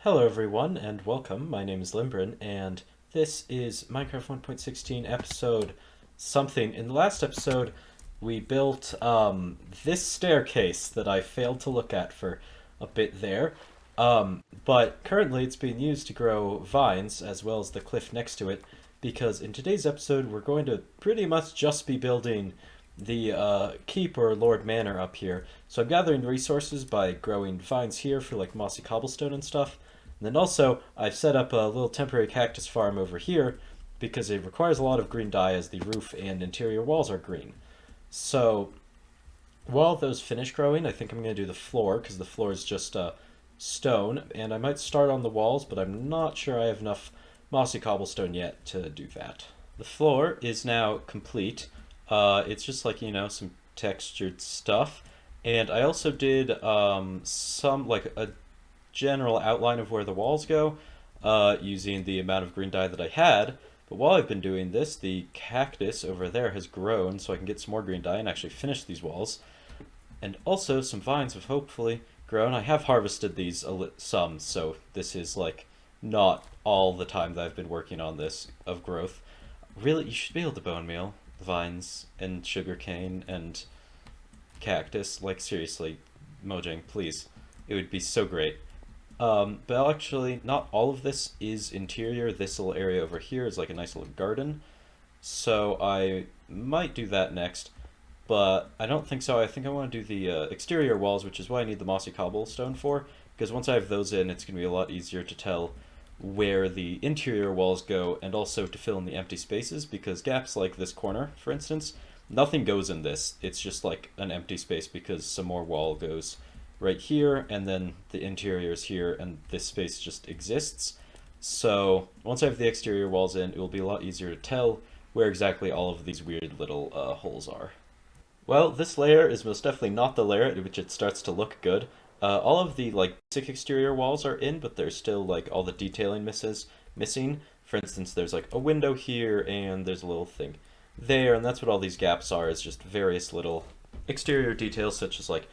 Hello everyone and welcome. My name is LimBryn and this is Minecraft 1.16 episode something. In the last episode we built this staircase that I failed to look at for a bit there. But currently it's being used to grow vines as well as the cliff next to it because in today's episode we're going to pretty much just be building the keep or Lord Manor up here. So I'm gathering resources by growing vines here for like mossy cobblestone and stuff. And then also, I've set up a little temporary cactus farm over here because it requires a lot of green dye as the roof and interior walls are green. So while those finish growing, I think I'm going to do the floor because the floor is just stone. And I might start on the walls, but I'm not sure I have enough mossy cobblestone yet to do that. The floor is now complete. It's just like, some textured stuff. And I also did some, like a general outline of where the walls go using the amount of green dye that I had. But while I've been doing this, the cactus over there has grown so I can get some more green dye and actually finish these walls. And also some vines have hopefully grown. I have harvested these some, so this is like not all the time that I've been working on this of growth. Really, you should be able to bone meal vines and sugarcane and cactus. Like seriously, Mojang, please. It would be so great. But actually, not all of this is interior. This little area over here is like a nice little garden. So I might do that next, but I don't think so. I think I want to do the exterior walls, which is what I need the mossy cobblestone for, because once I have those in, it's going to be a lot easier to tell where the interior walls go and also to fill in the empty spaces, because gaps like this corner, for instance, nothing goes in this. It's just like an empty space because some more wall goes right here, and then the interior is here, and this space just exists. So once I have the exterior walls in, it will be a lot easier to tell where exactly all of these weird little holes are. Well, this layer is most definitely not the layer at which it starts to look good. All of the like basic exterior walls are in, but there's still like all the detailing missing. For instance, there's like a window here, and there's a little thing there, and that's what all these gaps are, is just various little exterior details, such as like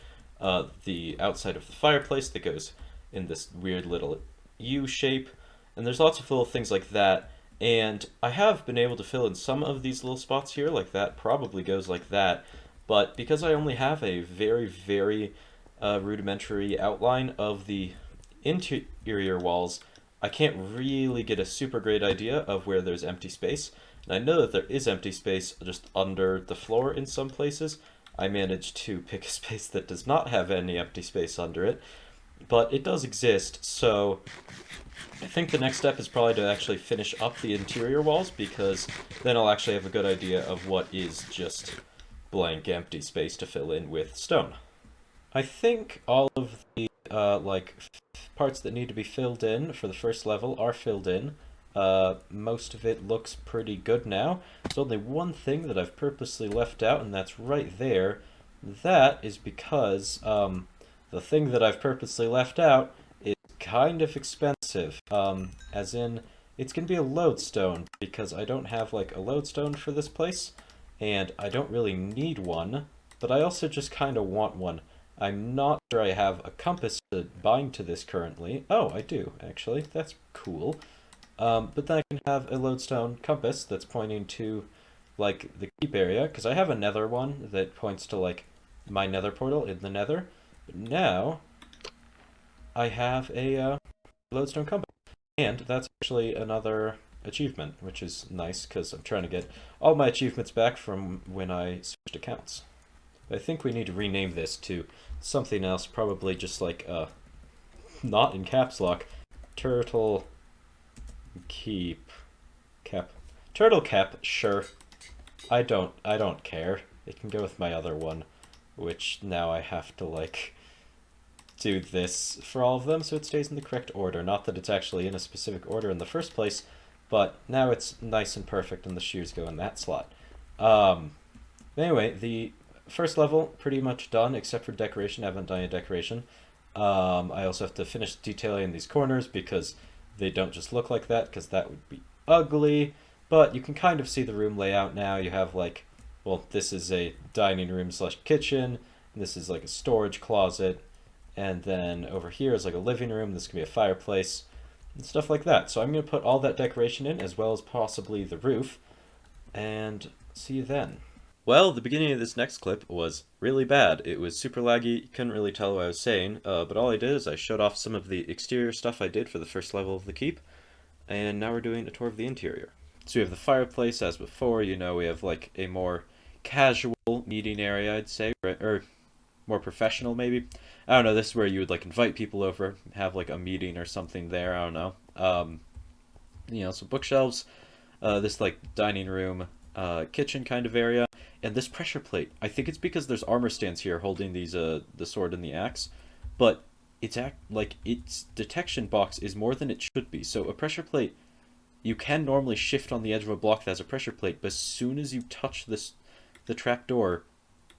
the outside of the fireplace that goes in this weird little U shape, and there's lots of little things like that. And I have been able to fill in some of these little spots here, like that probably goes like that, but because I only have a very rudimentary outline of the interior walls, I can't really get a super great idea of where there's empty space. And I know that there is empty space just under the floor in some places. I managed to pick a space that does not have any empty space under it, but it does exist. So I think the next step is probably to actually finish up the interior walls, because then I'll actually have a good idea of what is just blank empty space to fill in with stone. I think all of the parts that need to be filled in for the first level are filled in. Most of it looks pretty good now. There's only one thing that I've purposely left out, and that's right there. That is because the thing that I've purposely left out is kind of expensive. As in, it's going to be a lodestone, because I don't have like a lodestone for this place, and I don't really need one, but I also just kind of want one. I'm not sure I have a compass to bind to this currently. Oh, I do, actually. That's cool. But then I can have a lodestone compass that's pointing to, like, the keep area, because I have a nether one that points to, like, my nether portal in the nether. But now, I have a lodestone compass. And that's actually another achievement, which is nice, because I'm trying to get all my achievements back from when I switched accounts. I think we need to rename this to something else, probably just like, not in caps lock, turtle keep cap, turtle cap, sure. I don't care. It can go with my other one, which now I have to like do this for all of them so it stays in the correct order. Not that it's actually in a specific order in the first place, but now it's nice and perfect and the shears go in that slot. Anyway, the first level pretty much done except for decoration. I haven't done any decoration. I also have to finish detailing these corners because they don't just look like that, because that would be ugly. But you can kind of see the room layout now. You have like, well, this is a dining room slash kitchen. And this is like a storage closet. And then over here is like a living room. This can be a fireplace and stuff like that. So I'm going to put all that decoration in, as well as possibly the roof, and see you then. Well, the beginning of this next clip was really bad. It was super laggy, you couldn't really tell what I was saying, but all I did is I showed off some of the exterior stuff I did for the first level of the keep, and now we're doing a tour of the interior. So we have the fireplace as before, we have like a more casual meeting area, I'd say, or more professional maybe. I don't know, this is where you would like invite people over, have like a meeting or something there, I don't know. Some bookshelves, this like dining room, kitchen kind of area, and this pressure plate. I think it's because there's armor stands here holding these the sword and the axe, but its detection box is more than it should be. So a pressure plate, you can normally shift on the edge of a block that has a pressure plate, but as soon as you touch the trap door,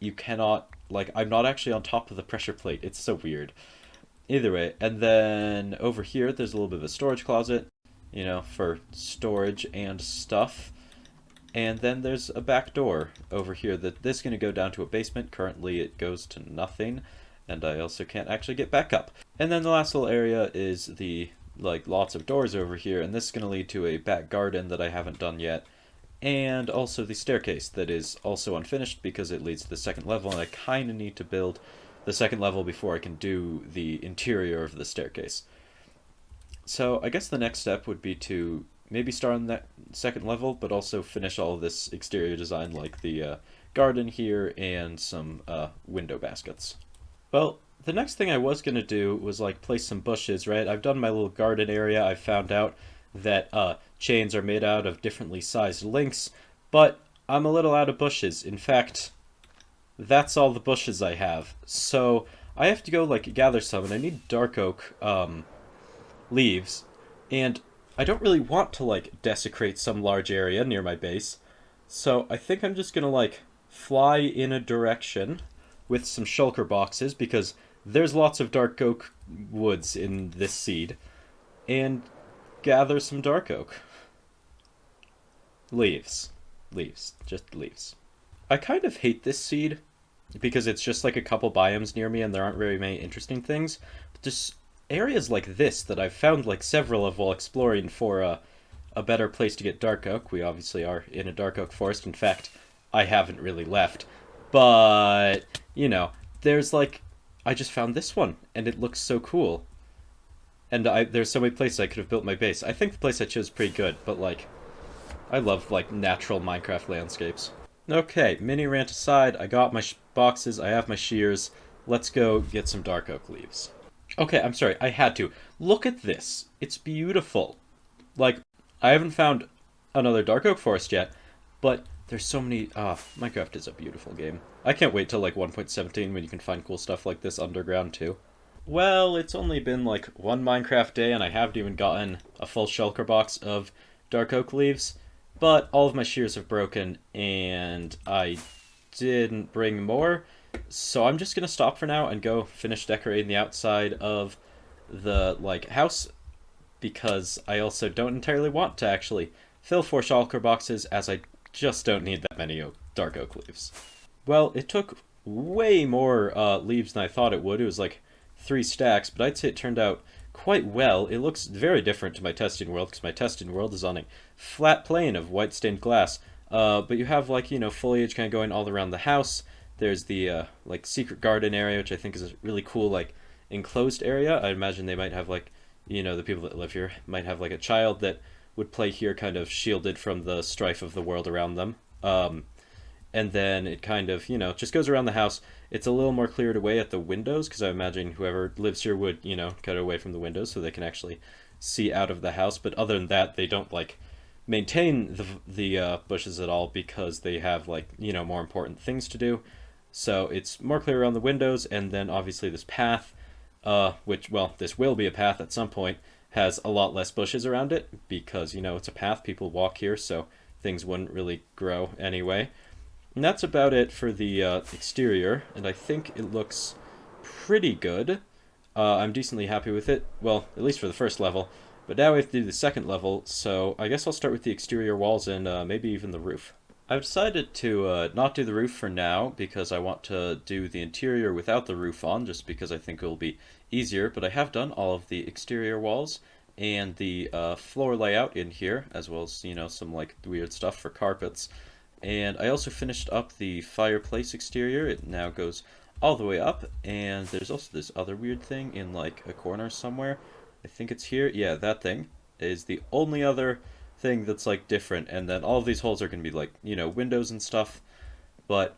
you cannot, like, I'm not actually on top of the pressure plate. It's so weird. Either way, and then over here there's a little bit of a storage closet, for storage and stuff. And then there's a back door over here that this is going to go down to a basement. Currently it goes to nothing, and I also can't actually get back up. And then the last little area is the, like, lots of doors over here, and this is going to lead to a back garden that I haven't done yet. And also the staircase that is also unfinished because it leads to the second level, and I kind of need to build the second level before I can do the interior of the staircase. So I guess the next step would be to maybe start on that second level, but also finish all of this exterior design, like the garden here and some window baskets. Well, the next thing I was going to do was like place some bushes, right? I've done my little garden area. I found out that chains are made out of differently sized links, but I'm a little out of bushes. In fact, that's all the bushes I have. So I have to go like gather some, and I need dark oak leaves, and I don't really want to like desecrate some large area near my base, so I think I'm just gonna like fly in a direction with some shulker boxes because there's lots of dark oak woods in this seed, and gather some dark oak leaves. Just leaves. I kind of hate this seed because it's just like a couple biomes near me and there aren't very many interesting things. But just areas like this that I've found like several of while exploring for a better place to get dark oak. We obviously are in a dark oak forest. In fact, I haven't really left. But, there's like, I just found this one and it looks so cool. And there's so many places I could have built my base. I think the place I chose is pretty good, but like, I love like natural Minecraft landscapes. Okay, mini rant aside, I got my boxes, I have my shears. Let's go get some dark oak leaves. Okay, I'm sorry, I had to. Look at this. It's beautiful. Like, I haven't found another dark oak forest yet, but there's so many... Minecraft is a beautiful game. I can't wait till like 1.17 when you can find cool stuff like this underground too. Well, it's only been like one Minecraft day and I haven't even gotten a full shulker box of dark oak leaves, but all of my shears have broken and I didn't bring more, so I'm just gonna stop for now and go finish decorating the outside of the like house, because I also don't entirely want to actually fill 4 shulker boxes, as I just don't need that many dark oak leaves. Well, it took way more leaves than I thought it would. It was like 3 stacks, but I'd say it turned out quite well. It looks very different to my testing world, because my testing world is on a flat plane of white stained glass. But you have like, foliage kind of going all around the house. There's the like secret garden area, which I think is a really cool like enclosed area. I imagine they might have like, the people that live here might have like a child that would play here, kind of shielded from the strife of the world around them. And then it kind of, just goes around the house. It's a little more cleared away at the windows, because I imagine whoever lives here would, cut it away from the windows so they can actually see out of the house. But other than that, they don't, like, maintain the bushes at all, because they have, like, more important things to do. So it's more clear around the windows, and then obviously this path, which, well, this will be a path at some point, has a lot less bushes around it, because, it's a path, people walk here, so things wouldn't really grow anyway. And that's about it for the exterior, and I think it looks pretty good. I'm decently happy with it, well, at least for the first level. But now we have to do the second level, so I guess I'll start with the exterior walls and maybe even the roof. I've decided to not do the roof for now because I want to do the interior without the roof on, just because I think it will be easier. But I have done all of the exterior walls and the floor layout in here, as well as, some like weird stuff for carpets. And I also finished up the fireplace exterior. It now goes all the way up, and there's also this other weird thing in like a corner somewhere. I think it's here. Yeah, that thing is the only other thing that's like different, and then all of these holes are going to be like, windows and stuff. But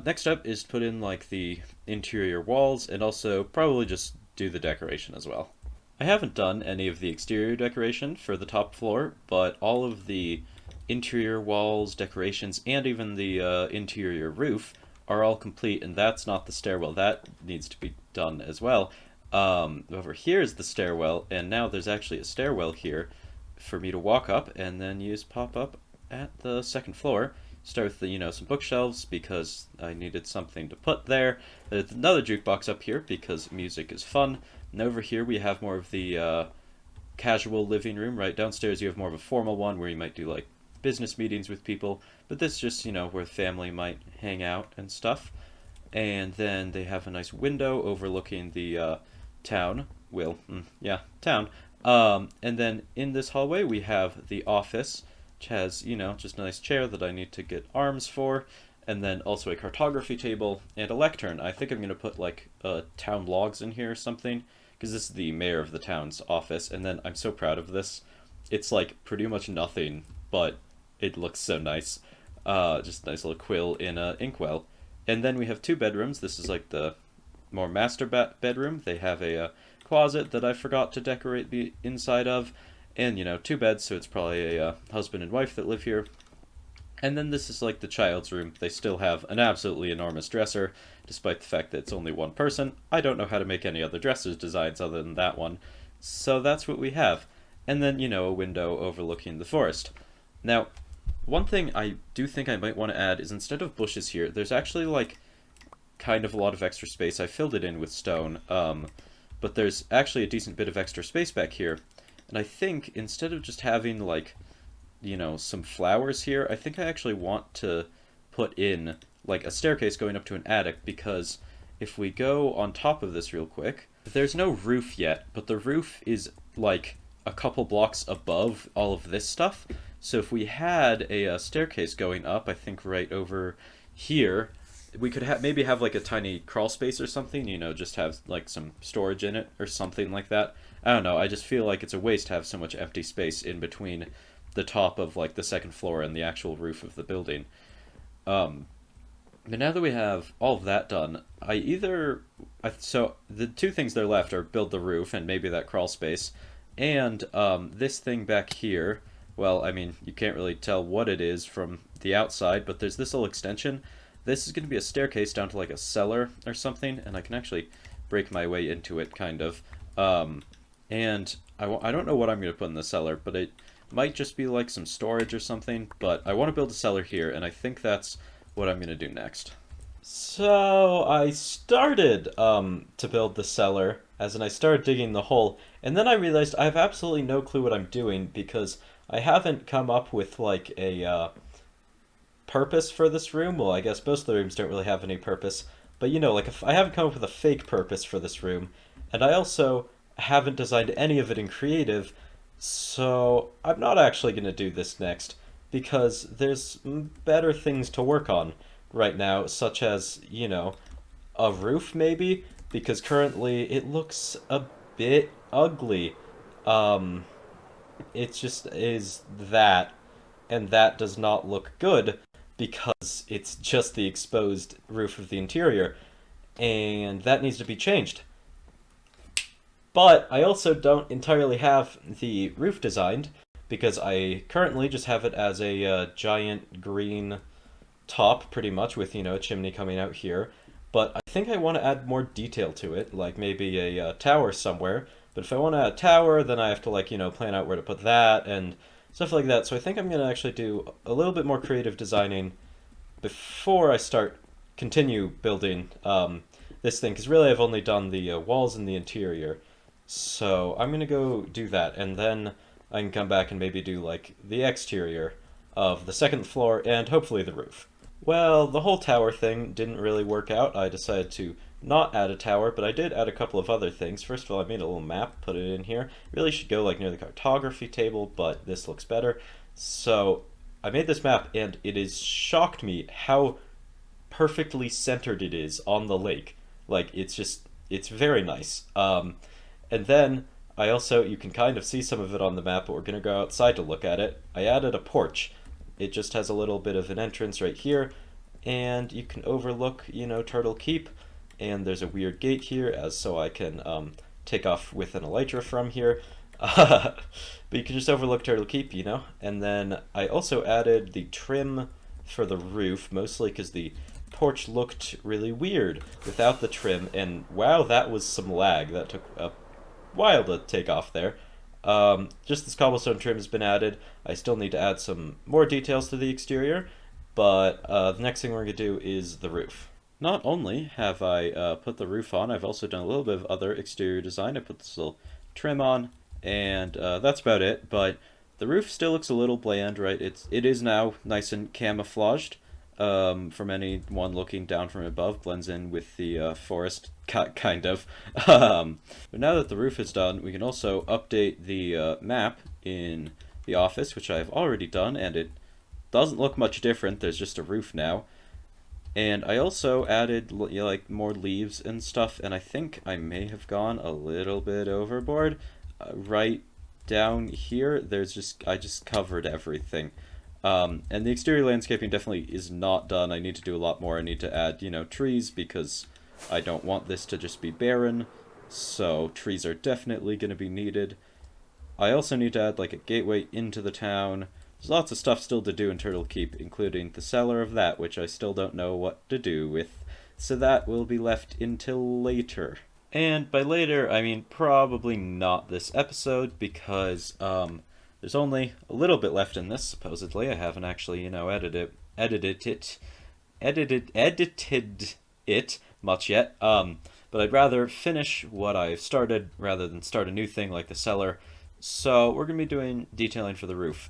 next up is put in like the interior walls and also probably just do the decoration as well. I haven't done any of the exterior decoration for the top floor, but all of the interior walls, decorations, and even the interior roof are all complete, and that's not the stairwell. That needs to be done as well. Over here is the stairwell, and now there's actually a stairwell here for me to walk up and then use pop up at the second floor. Start with the, some bookshelves because I needed something to put there. There's another jukebox up here because music is fun. And over here we have more of the casual living room. Right downstairs you have more of a formal one where you might do like business meetings with people. But this just, where family might hang out and stuff. And then they have a nice window overlooking the town. Town. And then in this hallway we have the office, which has, just a nice chair that I need to get arms for, and then also a cartography table and a lectern. I think I'm going to put like town logs in here or something, because this is the mayor of the town's office, and then I'm so proud of this. It's like pretty much nothing, but it looks so nice. Just a nice little quill in a inkwell. And then we have two bedrooms. This is like the more master bedroom. They have a closet that I forgot to decorate the inside of, and two beds, so it's probably a husband and wife that live here. And then this is like the child's room. They still have an absolutely enormous dresser, despite the fact that it's only one person. I don't know how to make any other dressers designs other than that one, so that's what we have. And then, a window overlooking the forest. Now, one thing I do think I might want to add is instead of bushes here, there's actually like kind of a lot of extra space. I filled it in with stone, but there's actually a decent bit of extra space back here. And I think instead of just having like, some flowers here, I think I actually want to put in like a staircase going up to an attic, because if we go on top of this real quick, there's no roof yet, but the roof is like a couple blocks above all of this stuff. So if we had a staircase going up, I think right over here, we could maybe have like a tiny crawl space or something, just have like some storage in it or something like that. I don't know, I just feel like it's a waste to have so much empty space in between the top of like the second floor and the actual roof of the building. But now that we have all of that done, so the two things that are left are build the roof and maybe that crawl space, and this thing back here. Well, I mean, you can't really tell what it is from the outside, but there's this little extension. This is going to be a staircase down to like a cellar or something, and I can actually break my way into it, kind of. And I don't know what I'm going to put in the cellar, but it might just be like some storage or something, but I want to build a cellar here, and I think that's what I'm going to do next. So I started to build the cellar, as in I started digging the hole, and then I realized I have absolutely no clue what I'm doing because I haven't come up with like a purpose for this room. Well, I guess most of the rooms don't really have any purpose, but like if I haven't come up with a fake purpose for this room, and I also haven't designed any of it in creative, so I'm not actually going to do this next because there's better things to work on right now, such as, a roof maybe, because currently it looks a bit ugly. Um, it just is that, and that does not look good because it's just the exposed roof of the interior, and that needs to be changed. But I also don't entirely have the roof designed because I currently just have it as a giant green top, pretty much, with, a chimney coming out here. But I think I want to add more detail to it, like maybe a tower somewhere. But if I want to add a tower, then I have to, like, plan out where to put that and stuff like that. So I think I'm going to actually do a little bit more creative designing before I continue building this thing, because really I've only done the walls and the interior. So I'm going to go do that, and then I can come back and maybe do, like, the exterior. of the second floor and hopefully the roof. Well, the whole tower thing didn't really work out. I decided to not add a tower, but I did add a couple of other things. First of all, I made a little map, put it in here. Really should go like near the cartography table, but this looks better. So I made this map, and it has shocked me how perfectly centered it is on the lake. Like it's very nice. And then I also, you can kind of see some of it on the map, but we're gonna go outside to look at it. I added a porch. It just has a little bit of an entrance right here, and you can overlook, Turtle Keep. And there's a weird gate here, as so I can take off with an elytra from here. But you can just overlook Turtle Keep, And then I also added the trim for the roof, mostly because the porch looked really weird without the trim, and wow, that was some lag. That took a while to take off there. Just this cobblestone trim has been added. I still need to add some more details to the exterior, but the next thing we're going to do is the roof. Not only have I put the roof on, I've also done a little bit of other exterior design. I put this little trim on, and that's about it, but the roof still looks a little bland, right? It is now nice and camouflaged. From anyone looking down from above, blends in with the forest, kind of. But now that the roof is done, we can also update the map in the office, which I've already done, and it doesn't look much different. There's just a roof now. And I also added like more leaves and stuff, and I think I may have gone a little bit overboard. Right down here, I just covered everything. And the exterior landscaping definitely is not done. I need to do a lot more. I need to add, trees, because I don't want this to just be barren. So trees are definitely going to be needed. I also need to add like a gateway into the town. There's lots of stuff still to do in Turtle Keep, including the cellar of that, which I still don't know what to do with. So that will be left until later. And by later, I mean probably not this episode, because there's only a little bit left in this, supposedly. I haven't actually, edited it much yet. But I'd rather finish what I've started rather than start a new thing like the cellar. So we're going to be doing detailing for the roof.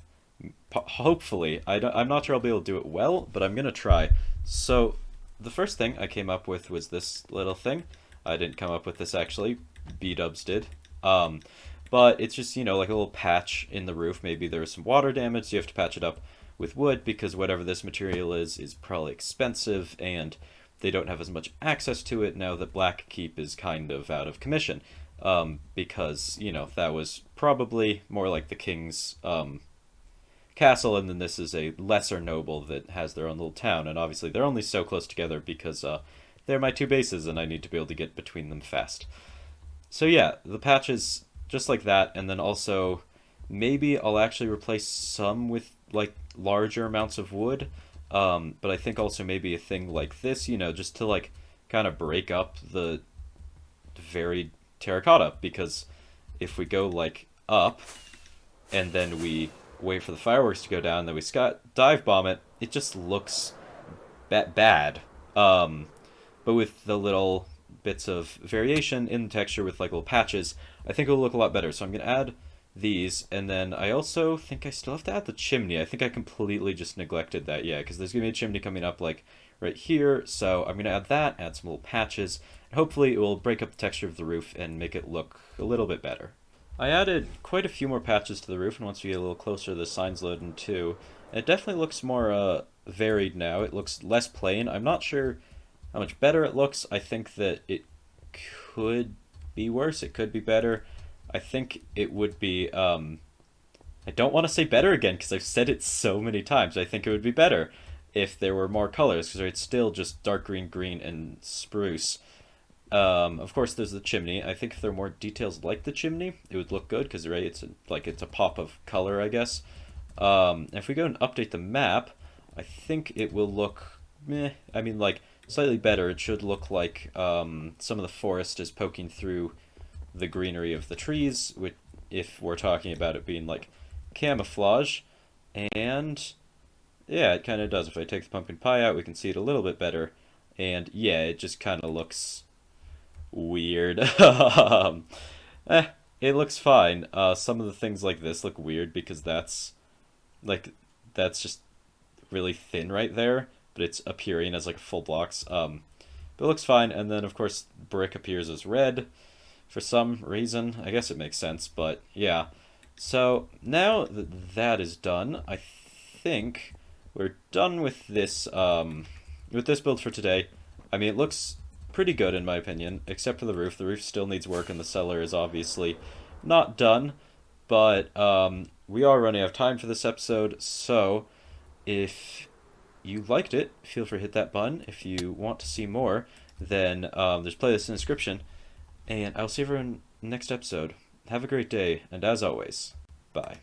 Hopefully. I'm not sure I'll be able to do it well, but I'm going to try. So the first thing I came up with was this little thing. I didn't come up with this, actually. B-dubs did. But it's just, like a little patch in the roof. Maybe there was some water damage, so you have to patch it up with wood, because whatever this material is probably expensive, and they don't have as much access to it now that Black Keep is kind of out of commission. Because, that was probably more like the king's castle, and then this is a lesser noble that has their own little town, and obviously they're only so close together because they're my two bases, and I need to be able to get between them fast. So yeah, the patches just like that, and then also maybe I'll actually replace some with like larger amounts of wood, but I think also maybe a thing like this, just to like kind of break up the varied terracotta, because if we go like up and then we wait for the fireworks to go down, then we dive bomb it, it just looks bad. But with the little bits of variation in the texture with like little patches, I think it'll look a lot better. So I'm going to add these, and then I also think I still have to add the chimney. I think I completely just neglected that, yeah, because there's going to be a chimney coming up like right here, so I'm going to add that, add some little patches, and hopefully it will break up the texture of the roof and make it look a little bit better. I added quite a few more patches to the roof, and once we get a little closer, the sign's loading too. And it definitely looks more varied now. It looks less plain. I'm not sure how much better it looks. I think that it could be worse. It could be better. I think it would be, I don't want to say better again because I've said it so many times. I think it would be better if there were more colors, because it's still just dark green, green, and spruce. Of course, there's the chimney. I think if there were more details like the chimney, it would look good, because right, it's a pop of color, I guess. If we go and update the map, I think it will look meh. I mean, like, slightly better. It should look like some of the forest is poking through the greenery of the trees, which, if we're talking about it being like camouflage. And yeah, it kind of does. If I take the pumpkin pie out, we can see it a little bit better. And yeah, it just kind of looks weird. It looks fine. Some of the things like this look weird because that's like that's just really thin right there, but it's appearing as like full blocks. But it looks fine. And then of course brick appears as red for some reason. I guess it makes sense, but yeah. So now that that is done, I think we're done with this build for today. I mean, it looks pretty good in my opinion, except for the roof. The roof still needs work, and the cellar is obviously not done. But we are running out of time for this episode, so if you liked it, feel free to hit that button. If you want to see more, then there's playlists in the description. And I'll see everyone next episode. Have a great day, and as always, bye.